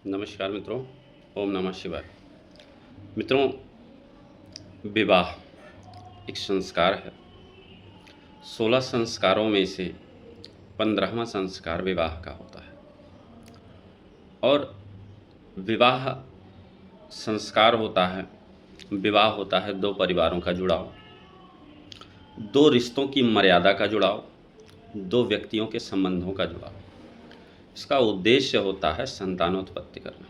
नमस्कार मित्रों। ओम नमः शिवाय। मित्रों, विवाह एक संस्कार है। 16 संस्कारों में से 15वां संस्कार विवाह का होता है। और विवाह संस्कार होता है, विवाह होता है दो परिवारों का जुड़ाव, दो रिश्तों की मर्यादा का जुड़ाव, दो व्यक्तियों के संबंधों का जुड़ाव। इसका उद्देश्य होता है संतानोत्पत्ति करना।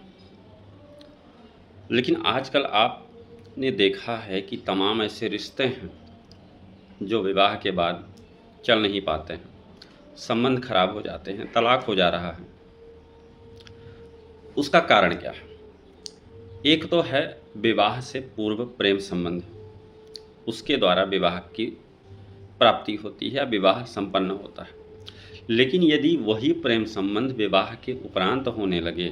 लेकिन आजकल आपने देखा है कि तमाम ऐसे रिश्ते हैं जो विवाह के बाद चल नहीं पाते हैं, संबंध खराब हो जाते हैं, तलाक हो जा रहा है। उसका कारण क्या है? एक तो है विवाह से पूर्व प्रेम संबंध, उसके द्वारा विवाह की प्राप्ति होती है या विवाह संपन्न होता है। लेकिन यदि वही प्रेम संबंध विवाह के उपरांत होने लगे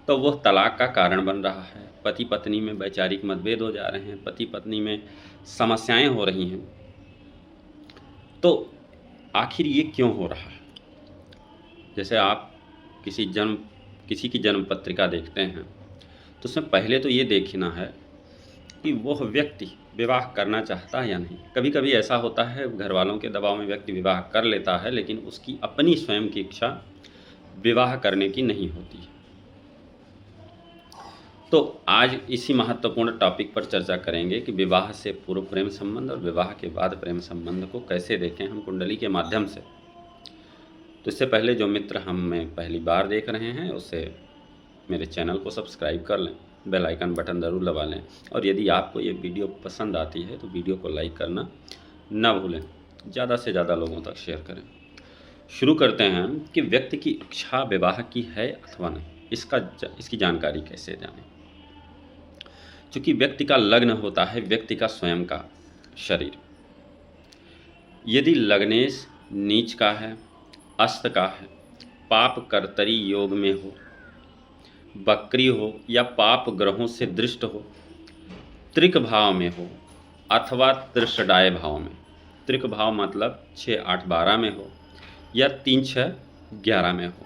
तो वह तलाक का कारण बन रहा है। पति पत्नी में वैचारिक मतभेद हो जा रहे हैं, पति पत्नी में समस्याएं हो रही हैं। तो आखिर ये क्यों हो रहा है? जैसे आप किसी की जन्म पत्रिका देखते हैं तो उसमें पहले तो ये देखना है कि वह व्यक्ति विवाह करना चाहता है या नहीं। कभी कभी ऐसा होता है, घर वालों के दबाव में व्यक्ति विवाह कर लेता है, लेकिन उसकी अपनी स्वयं की इच्छा विवाह करने की नहीं होती है। तो आज इसी महत्वपूर्ण टॉपिक पर चर्चा करेंगे कि विवाह से पूर्व प्रेम संबंध और विवाह के बाद प्रेम संबंध को कैसे देखें हम कुंडली के माध्यम से। तो इससे पहले जो मित्र हमें पहली बार देख रहे हैं उसे मेरे चैनल को सब्सक्राइब कर लें, बेल आइकन बटन ज़रूर दबा लें, और यदि आपको ये वीडियो पसंद आती है तो वीडियो को लाइक करना ना भूलें, ज़्यादा से ज़्यादा लोगों तक शेयर करें। शुरू करते हैं कि व्यक्ति की इच्छा विवाह की है अथवा नहीं, इसकी जानकारी कैसे जानें। चूँकि व्यक्ति का लग्न होता है व्यक्ति का स्वयं का शरीर। यदि लग्नेश नीच का है, अस्त का है, पाप कर्तरी योग में हो, बकरी हो या पाप ग्रहों से दृष्ट हो, त्रिक भाव में हो अथवा त्रिषडाय भाव में, त्रिक भाव मतलब 6, 8, 12 में हो या 3, 6, 11 में हो,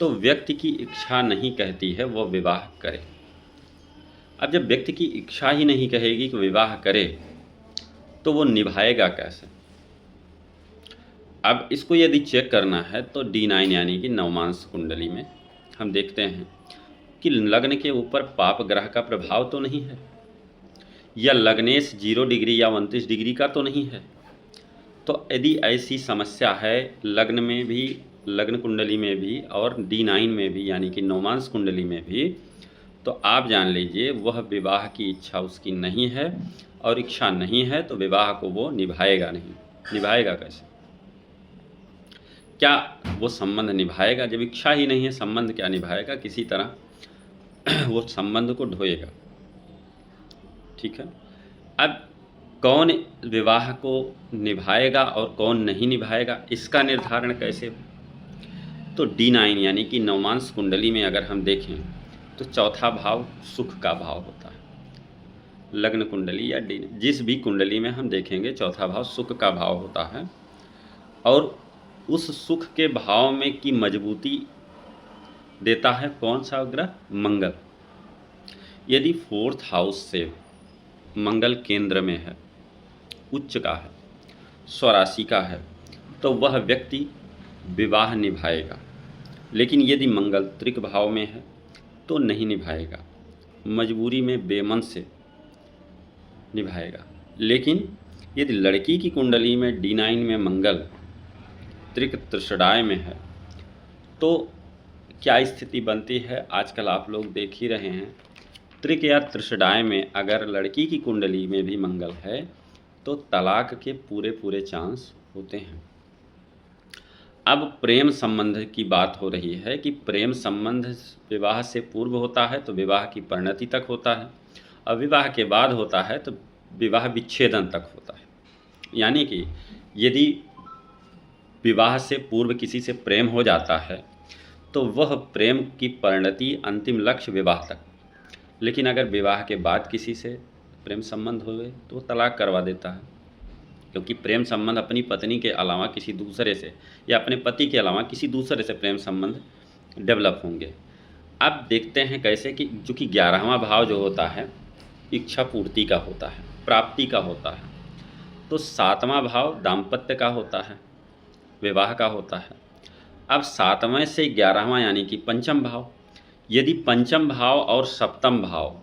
तो व्यक्ति की इच्छा नहीं कहती है वह विवाह करे। अब जब व्यक्ति की इच्छा ही नहीं कहेगी कि विवाह करे तो वो निभाएगा कैसे? अब इसको यदि चेक करना है तो D9 यानी कि नवमांश कुंडली में हम देखते हैं कि लग्न के ऊपर पाप ग्रह का प्रभाव तो नहीं है, या लग्नेश 0 डिग्री या 29 डिग्री का तो नहीं है। तो यदि ऐसी समस्या है लग्न में भी, लग्न कुंडली में भी और D9 में भी यानी कि नवमांश कुंडली में भी, तो आप जान लीजिए वह विवाह की इच्छा उसकी नहीं है, और इच्छा नहीं है तो विवाह को वो निभाएगा नहीं। निभाएगा कैसे? क्या वो संबंध निभाएगा? जब इच्छा ही नहीं है संबंध क्या निभाएगा? किसी तरह वो संबंध को ढोएगा। ठीक है। अब कौन विवाह को निभाएगा और कौन नहीं निभाएगा, इसका निर्धारण कैसे? तो D9 यानी कि नवमांश कुंडली में अगर हम देखें तो चौथा भाव सुख का भाव होता है। लग्न कुंडली या जिस भी कुंडली में हम देखेंगे चौथा भाव सुख का भाव होता है, और उस सुख के भाव में की मजबूती देता है कौन सा ग्रह? मंगल। यदि 4th हाउस से मंगल केंद्र में है, उच्च का है, स्वराशि का है, तो वह व्यक्ति विवाह निभाएगा। लेकिन यदि मंगल त्रिक भाव में है तो नहीं निभाएगा, मजबूरी में बेमन से निभाएगा। लेकिन यदि लड़की की कुंडली में D9 में मंगल त्रिक त्रिषडाय में है तो क्या स्थिति बनती है? आजकल आप लोग देख ही रहे हैं, त्रिक या त्रिषडाय में अगर लड़की की कुंडली में भी मंगल है तो तलाक के पूरे चांस होते हैं। अब प्रेम संबंध की बात हो रही है कि प्रेम संबंध विवाह से पूर्व होता है तो विवाह की परिणति तक होता है, और विवाह के बाद होता है तो विवाह विच्छेदन तक होता है। यानी कि यदि विवाह से पूर्व किसी से प्रेम हो जाता है तो वह प्रेम की परिणति अंतिम लक्ष्य विवाह तक। लेकिन अगर विवाह के बाद किसी से प्रेम संबंध हो गए तो वो तलाक करवा देता है, क्योंकि प्रेम संबंध अपनी पत्नी के अलावा किसी दूसरे से या अपने पति के अलावा किसी दूसरे से प्रेम संबंध डेवलप होंगे। अब देखते हैं कैसे कि चूँकि 11वां भाव जो होता है इच्छा पूर्ति का होता है, प्राप्ति का होता है, तो 7वां भाव दाम्पत्य का होता है, विवाह का होता है। अब 7वें से 11वां यानी कि पंचम भाव, यदि पंचम भाव और सप्तम भाव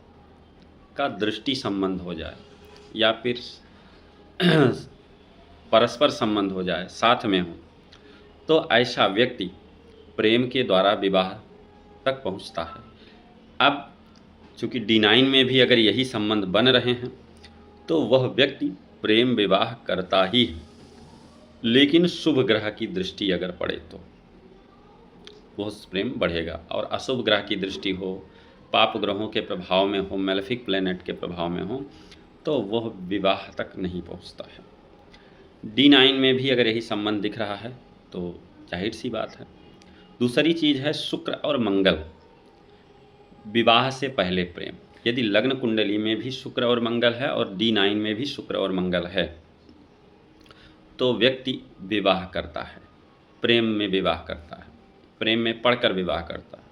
का दृष्टि संबंध हो जाए या फिर परस्पर संबंध हो जाए, साथ में हो, तो ऐसा व्यक्ति प्रेम के द्वारा विवाह तक पहुंचता है। अब चूँकि D9 में भी अगर यही संबंध बन रहे हैं तो वह व्यक्ति प्रेम विवाह करता ही है, लेकिन शुभ ग्रह की दृष्टि अगर पड़े तो वह प्रेम बढ़ेगा, और अशुभ ग्रह की दृष्टि हो, पाप ग्रहों के प्रभाव में हो, मेलेफिक प्लैनेट के प्रभाव में हो, तो वह विवाह तक नहीं पहुंचता है। D9 में भी अगर यही संबंध दिख रहा है तो जाहिर सी बात है। दूसरी चीज़ है शुक्र और मंगल, विवाह से पहले प्रेम। यदि लग्न कुंडली में भी शुक्र और मंगल है और D9 में भी शुक्र और मंगल है तो व्यक्ति विवाह करता है, प्रेम में विवाह करता है, प्रेम में पढ़कर विवाह करता है।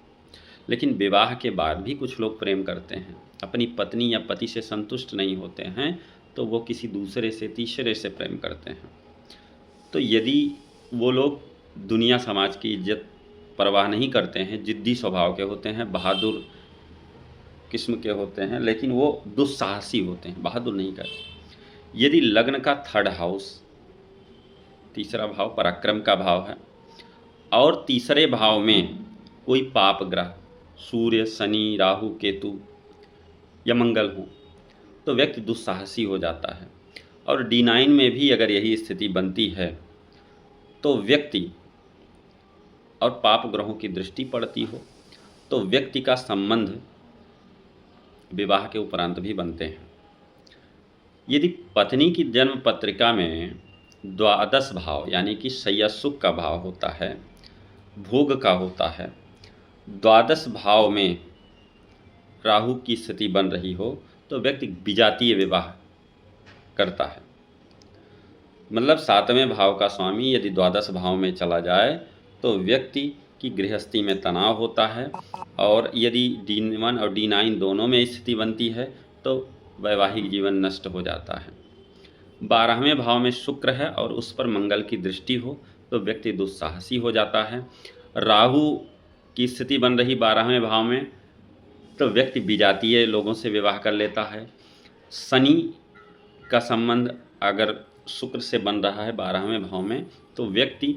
लेकिन विवाह के बाद भी कुछ लोग प्रेम करते हैं, अपनी पत्नी या पति से संतुष्ट नहीं होते हैं तो वो किसी दूसरे से, तीसरे से प्रेम करते हैं। तो यदि वो लोग दुनिया समाज की इज्जत परवाह नहीं करते हैं, जिद्दी स्वभाव के होते हैं, बहादुर किस्म के होते हैं, लेकिन वो दुस्साहसी होते हैं, बहादुर नहीं करते। यदि लग्न का 3rd हाउस, तीसरा भाव पराक्रम का भाव है, और तीसरे भाव में कोई पाप ग्रह सूर्य, शनि, राहु, केतु या मंगल हो तो व्यक्ति दुस्साहसी हो जाता है। और D9 में भी अगर यही स्थिति बनती है तो व्यक्ति, और पाप ग्रहों की दृष्टि पड़ती हो तो व्यक्ति का संबंध विवाह के उपरांत भी बनते हैं। यदि पत्नी की जन्म पत्रिका में 12 भाव यानी कि शय्या सुख का भाव होता है, भोग का होता है, 12 भाव में राहु की स्थिति बन रही हो तो व्यक्ति विजातीय विवाह करता है। मतलब 7वें भाव का स्वामी यदि 12 भाव में चला जाए तो व्यक्ति की गृहस्थी में तनाव होता है, और यदि D1 और D9 दोनों में स्थिति बनती है तो वैवाहिक जीवन नष्ट हो जाता है। 12वें भाव में शुक्र है और उस पर मंगल की दृष्टि हो तो व्यक्ति दुस्साहसी हो जाता है। राहु की स्थिति बन रही 12वें भाव में तो व्यक्ति विजातीय लोगों से विवाह कर लेता है। शनि का संबंध अगर शुक्र से बन रहा है 12वें भाव में तो व्यक्ति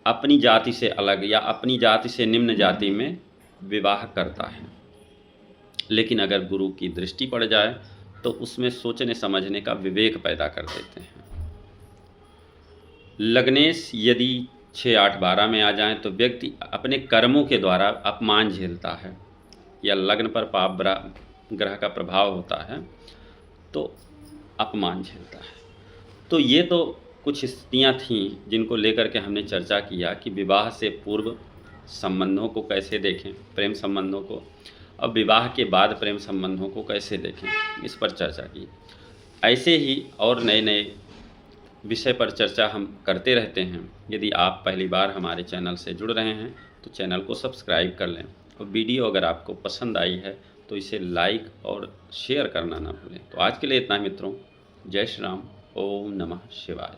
अपनी जाति से अलग या अपनी जाति से निम्न जाति में विवाह करता है। लेकिन अगर गुरु की दृष्टि पड़ जाए तो उसमें सोचने समझने का विवेक पैदा कर देते हैं। लग्नेश यदि 6, 8, 12 में आ जाएं तो व्यक्ति अपने कर्मों के द्वारा अपमान झेलता है, या लग्न पर पाप ग्रह का प्रभाव होता है तो अपमान झेलता है। तो ये तो कुछ स्थितियाँ थीं जिनको लेकर के हमने चर्चा किया कि विवाह से पूर्व संबंधों को कैसे देखें, प्रेम संबंधों को, और विवाह के बाद प्रेम संबंधों को कैसे देखें, इस पर चर्चा की। ऐसे ही और नए नए विषय पर चर्चा हम करते रहते हैं। यदि आप पहली बार हमारे चैनल से जुड़ रहे हैं तो चैनल को सब्सक्राइब कर लें, और वीडियो अगर आपको पसंद आई है तो इसे लाइक और शेयर करना ना भूलें। तो आज के लिए इतना ही मित्रों, जय श्री राम, ओम नमः शिवाय।